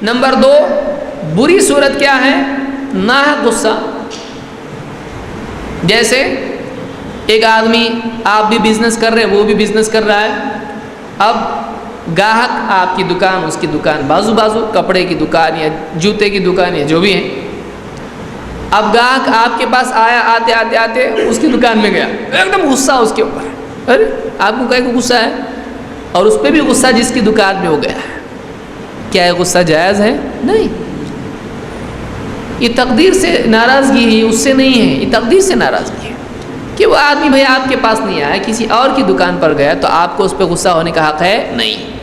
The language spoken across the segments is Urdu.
نمبر 2 بری صورت کیا ہے؟ ناحق غصہ. جیسے ایک آدمی، آپ بھی بزنس کر رہے ہیں، وہ بھی بزنس کر رہا ہے. اب گاہک آپ کی دکان، اس کی دکان بازو بازو، کپڑے کی دکان یا جوتے کی دکان یا جو بھی ہے. اب گاہک آپ کے پاس آیا، آتے آتے آتے اس کی دکان میں گیا، ایک دم غصہ اس کے اوپر. ارے آپ کو کہے کہ غصہ ہے، اور اس پہ بھی غصہ جس کی دکان میں ہو گیا ہے. کیا یہ غصہ جائز ہے؟ نہیں. یہ تقدیر سے ناراضگی ہے، اس سے نہیں ہے. یہ تقدیر سے ناراضگی ہے کہ وہ آدمی بھائی آپ کے پاس نہیں آیا، کسی اور کی دکان پر گیا، تو آپ کو اس پہ غصہ ہونے کا حق ہے؟ نہیں.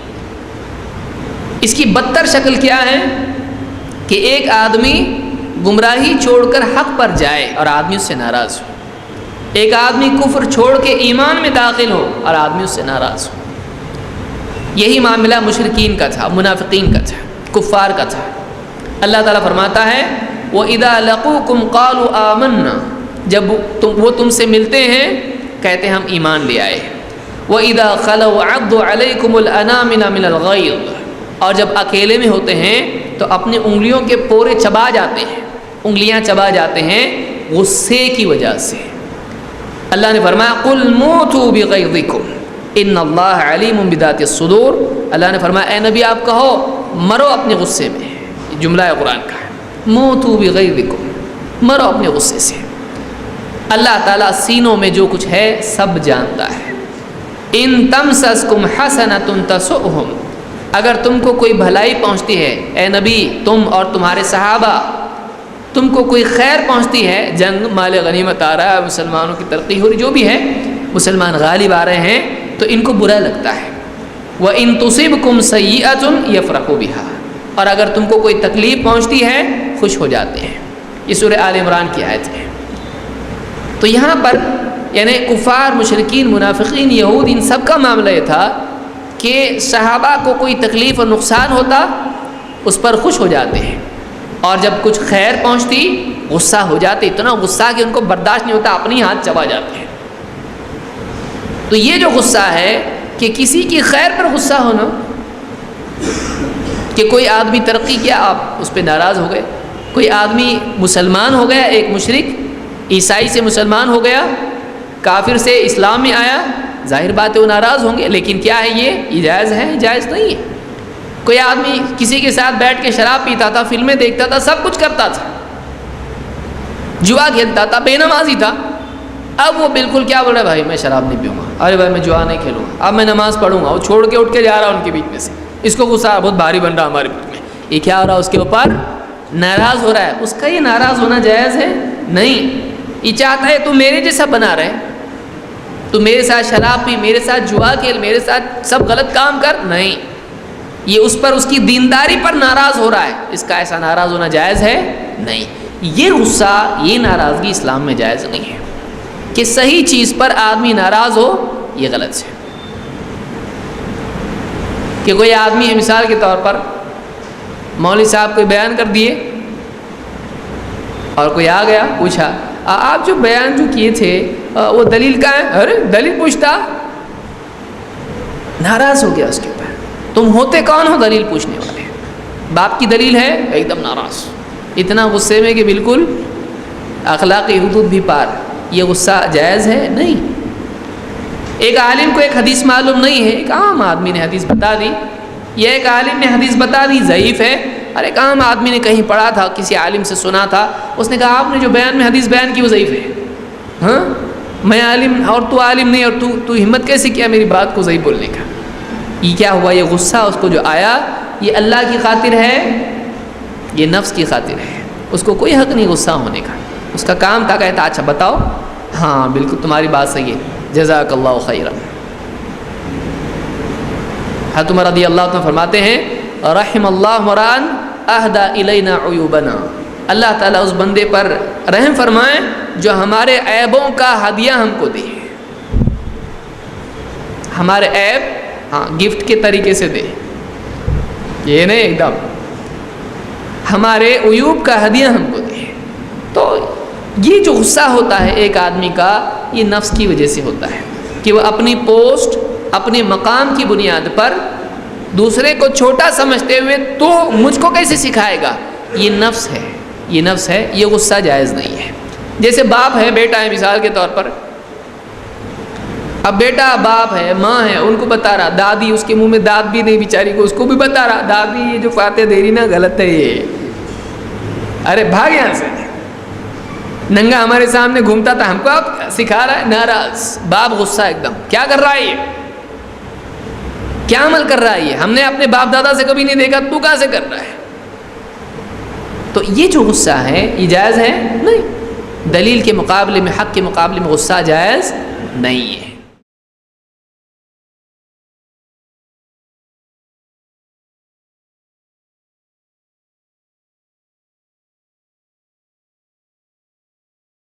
اس کی بدتر شکل کیا ہے کہ ایک آدمی گمراہی چھوڑ کر حق پر جائے اور آدمی اس سے ناراض ہو. ایک آدمی کفر چھوڑ کے ایمان میں داخل ہو اور آدمی اس سے ناراض ہو. یہی معاملہ مشرکین کا تھا، منافقین کا تھا، کفار کا تھا. اللہ تعالیٰ فرماتا ہے وَإِذَا لَقُوكُمْ قَالُوا آمَنَّا، جب وہ تم سے ملتے ہیں کہتے ہیں ہم ایمان لے آئے. وَإِذَا خَلَوْا عَضُّوا عَلَيْكُمُ الْأَنَامِلَ مِنَ الْغَيْظِ، اور جب اکیلے میں ہوتے ہیں تو اپنی انگلیوں کے پورے چبا جاتے ہیں، انگلیاں چبا جاتے ہیں غصے کی وجہ سے. اللہ نے فرمایا قُلْ مُوتُوا بِغَيْظِكُمْ إِنَّ اللَّهَ عَلِيمٌ بِذَاتِ الصُّدُورِ. اللہ نے فرمایا اے نبی آپ کہو مرو اپنے غصے میں. یہ جملہ ہے قرآن کا ہے، موتوا بغیظکم، مرو اپنے غصے سے. اللہ تعالیٰ سینوں میں جو کچھ ہے سب جانتا ہے. ان تمسسکم حسنۃ تسؤہم، اگر تم کو کوئی بھلائی پہنچتی ہے اے نبی، تم اور تمہارے صحابہ، تم کو کوئی خیر پہنچتی ہے، جنگ مال غنیمت آ رہا ہے، مسلمانوں کی ترقی ہو رہی، جو بھی ہے، مسلمان غالب آ رہے ہیں، تو ان کو برا لگتا ہے. وَإِن تُصِبْكُمْ سَيِّئَةٌ يَفْرَحُوا بِهَا، اور اگر تم کو کوئی تکلیف پہنچتی ہے خوش ہو جاتے ہیں. یہ سورہ آل عمران کی آیت ہے. تو یہاں پر یعنی کفار، مشرکین، منافقین، یہود، ان سب کا معاملہ یہ تھا کہ صحابہ کو کوئی تکلیف اور نقصان ہوتا اس پر خوش ہو جاتے ہیں، اور جب کچھ خیر پہنچتی غصہ ہو جاتے، اتنا غصہ کہ ان کو برداشت نہیں ہوتا، اپنی ہاتھ چبا جاتے ہیں. تو یہ جو غصہ ہے کہ کسی کی خیر پر غصہ ہونا، کہ کوئی آدمی ترقی کیا آپ اس پہ ناراض ہو گئے، کوئی آدمی مسلمان ہو گیا، ایک مشرک عیسائی سے مسلمان ہو گیا، کافر سے اسلام میں آیا، ظاہر بات ہے وہ ناراض ہوں گے. لیکن کیا ہے یہ جائز ہے؟ جائز نہیں ہے. کوئی آدمی کسی کے ساتھ بیٹھ کے شراب پیتا تھا، فلمیں دیکھتا تھا، سب کچھ کرتا تھا، جوا کھیلتا تھا، بے نمازی تھا، اب وہ بالکل کیا بول رہا ہے بھائی میں شراب نہیں پیوں گا، ارے بھائی میں جوا نہیں کھیلوں گا، اب میں نماز پڑھوں گا. وہ چھوڑ کے اٹھ کے جا رہا ہے ان کے بیچ میں سے، اس کو غصہ بہت بھاری بن رہا ہمارے بیچ میں. یہ کیا ہو رہا ہے؟ اس کے اوپر ناراض ہو رہا ہے. اس کا یہ ناراض ہونا جائز ہے؟ نہیں. یہ چاہتا ہے تو میرے جیسا بنا رہے، تو میرے ساتھ شراب پی، میرے ساتھ جوا کھیل، میرے ساتھ سب غلط کام کر. نہیں، یہ اس پر، اس کی دینداری پر ناراض ہو رہا ہے. اس کا ایسا ناراض ہونا جائز ہے؟ نہیں. یہ غصہ، یہ ناراضگی اسلام میں جائز نہیں ہے. کہ صحیح چیز پر آدمی ناراض ہو، یہ غلط ہے. کہ کوئی آدمی ہے، مثال کے طور پر مولوی صاحب کوئی بیان کر دیے اور کوئی آ گیا پوچھا آپ جو بیان جو کیے تھے وہ دلیل کا ہے؟ ارے دلیل پوچھتا، ناراض ہو گیا اس کے اوپر. تم ہوتے کون ہو دلیل پوچھنے والے؟ باپ کی دلیل ہے، ایک دم ناراض، اتنا غصے میں کہ بالکل اخلاقی حدود بھی پار. یہ غصہ جائز ہے؟ نہیں. ایک عالم کو ایک حدیث معلوم نہیں ہے، ایک عام آدمی نے حدیث بتا دی، یا ایک عالم نے حدیث بتا دی ضعیف ہے، اور ایک عام آدمی نے کہیں پڑھا تھا، کسی عالم سے سنا تھا، اس نے کہا آپ نے جو بیان میں حدیث بیان کی وہ ضعیف ہے. ہاں میں عالم اور تو عالم نہیں، اور تو ہمت کیسے کیا میری بات کو ضعیف بولنے کا؟ یہ کیا ہوا؟ یہ غصہ اس کو جو آیا، یہ اللہ کی خاطر ہے، یہ نفس کی خاطر ہے. اس کو کوئی حق نہیں غصہ ہونے کا. اس کا کام تھا کہتا اچھا بتاؤ، ہاں بالکل تمہاری بات صحیح ہے، جزاک اللہ خیرا. حضرت عمر رضی اللہ عنہ فرماتے ہیں رحم اللہ مران اہدی الینا عیوبنا، اللہ تعالیٰ اس بندے پر رحم فرمائے جو ہمارے عیبوں کا ہدیہ ہم کو دے. ہمارے عیب ہاں گفٹ کے طریقے سے دے، یہ نہیں ایک دم ہمارے عیوب کا ہدیہ ہم کو دے. تو یہ جو غصہ ہوتا ہے ایک آدمی کا، یہ نفس کی وجہ سے ہوتا ہے کہ وہ اپنی پوسٹ، اپنے مقام کی بنیاد پر دوسرے کو چھوٹا سمجھتے ہوئے تو مجھ کو کیسے سکھائے گا؟ یہ نفس ہے، یہ نفس ہے، یہ غصہ جائز نہیں ہے۔ جیسے باپ ہے، بیٹا ہے، مثال کے طور پر، اب بیٹا باپ ہے، ماں ہے، ان کو بتا رہا، دادی اس کے منہ میں دانت بھی نہیں بیچاری کو، اس کو بھی بتا رہا، دادی یہ جو فاتحہ دے رہی نا غلط ہے یہ، ارے بھاگ یہاں سے، ننگا ہمارے سامنے گھومتا تھا، ہم کو اب سکھا رہا ہے، ناراض، باپ غصہ ایک دم، کیا کر رہا ہے یہ، کیا عمل کر رہا ہے یہ، ہم نے اپنے باپ دادا سے کبھی نہیں دیکھا، تو کہاں سے کر رہا ہے؟ تو یہ جو غصہ ہے یہ جائز ہے نہیں، دلیل کے مقابلے میں، حق کے مقابلے میں غصہ جائز نہیں ہے۔